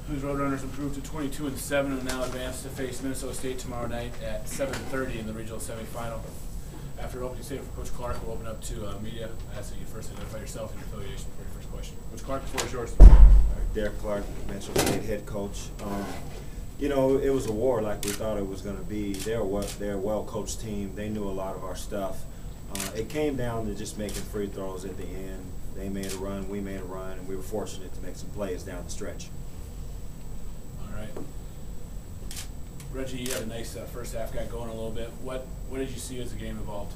whose Roadrunners improved to 22-7 and now advance to face Minnesota State tomorrow night at 7:30 in the regional semifinal. After opening statement for Coach Clark, we'll open up to media. I ask that you first identify yourself and your affiliation for your first question. Coach Clark, the floor is yours. Derrick Clark, Minnesota State head coach. You know, it was a war like we thought it was going to be. They're a well-coached team. They knew a lot of our stuff. It came down to just making free throws at the end. They made a run, we made a run, and we were fortunate to make some plays down the stretch. All right. Reggie, you had a nice first half, got going a little bit. What did you see as the game evolved?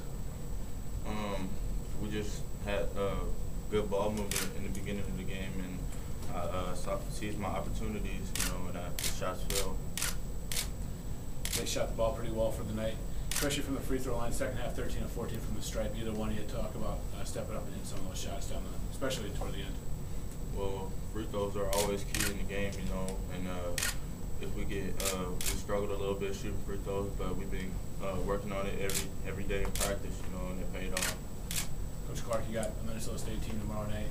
We just had good ball movement in the beginning of the game, and I seized my opportunities, you know, and the shots fell. They shot the ball pretty well for the night, especially from the free throw line. Second half, 13 of 14 from the stripe. Either one of you talk about stepping up and hitting some of those shots down the, especially toward the end. Well, free throws are always key in the game, you know, and if we struggled a little bit shooting free throws, but we've been working on it every day in practice, you know, and it paid off. Coach Clark, you got a Minnesota State team tomorrow night.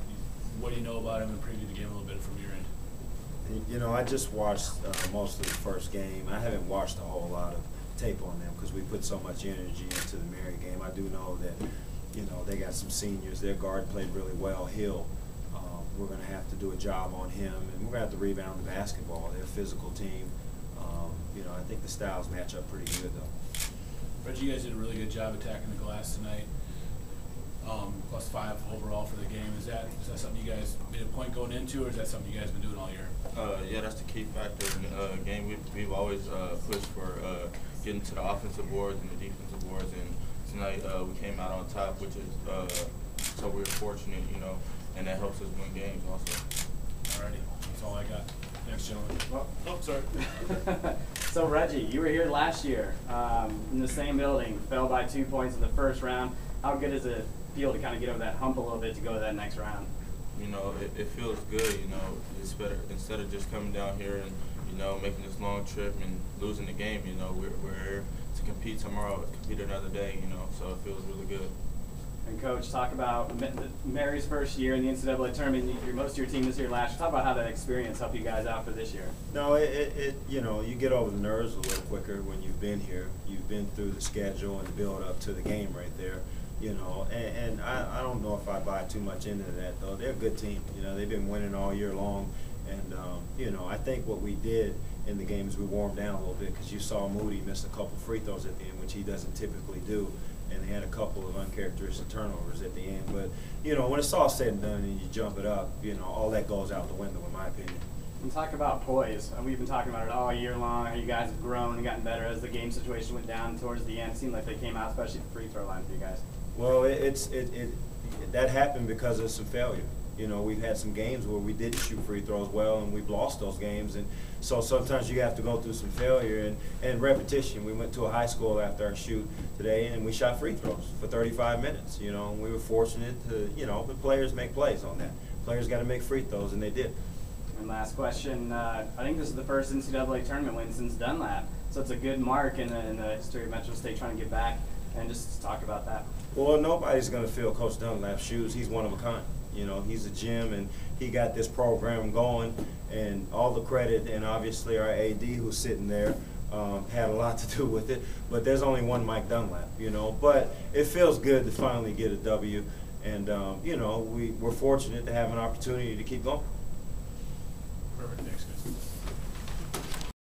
What do you know about him and preview the game a little bit from your end? You know, I just watched most of the first game. I haven't watched a whole lot of tape on them because we put so much energy into the Mary game. I do know that, you know, they got some seniors. Their guard played really well, Hill. We're going to have to do a job on him, and we're going to have to rebound the basketball. They're a physical team. You know, I think the styles match up pretty good, though. Reggie, you guys did a really good job attacking the glass tonight. +5 overall for the game. Is that something you guys made a point going into, or is that something you guys been doing all year? Yeah, that's the key factor in the game. We've always pushed for getting to the offensive boards and the defensive boards, and tonight we came out on top, which is so we were fortunate, you know, and that helps us win games also. Alrighty, that's all I got. Next gentleman. Oh, sorry. So Reggie, you were here last year in the same building, fell by 2 points in the first round. How good does it feel to kind of get over that hump a little bit to go to that next round? You know, it feels good, you know. It's better instead of just coming down here and, you know, making this long trip and losing the game, you know, we're here to compete tomorrow, compete another day, you know, so it feels really good. And Coach, talk about Mary's first year in the NCAA tournament. Most of your team was here last year. Talk about how that experience helped you guys out for this year. No, you know, you get over the nerves a little quicker when you've been here. You've been through the schedule and the build up to the game right there. You know, and I don't know if I buy too much into that, though. They're a good team. You know, they've been winning all year long. And, you know, I think what we did in the game is we warmed down a little bit because you saw Moody miss a couple free throws at the end, which he doesn't typically do. And they had a couple of uncharacteristic turnovers at the end. But, you know, when it's all said and done and you jump it up, you know, all that goes out the window, in my opinion. And talk about poise. We've been talking about it all year long, how you guys have grown and gotten better as the game situation went down towards the end. It seemed like they came out, especially the free throw line for you guys. Well, that happened because of some failure. You know, we've had some games where we didn't shoot free throws well, and we've lost those games. And so sometimes you have to go through some failure and repetition. We went to a high school after our shoot today, and we shot free throws for 35 minutes. You know, and we were fortunate to, you know, the players make plays on that. Players got to make free throws, and they did. And last question, I think this is the first NCAA tournament win since Dunlap. So it's a good mark in the history of Metro State trying to get back. And just talk about that. Well, nobody's going to fill Coach Dunlap's shoes. He's one of a kind. You know, he's a gem, and he got this program going, and all the credit, and obviously our AD who's sitting there had a lot to do with it. But there's only one Mike Dunlap, you know. But it feels good to finally get a W, and, you know, we're fortunate to have an opportunity to keep going.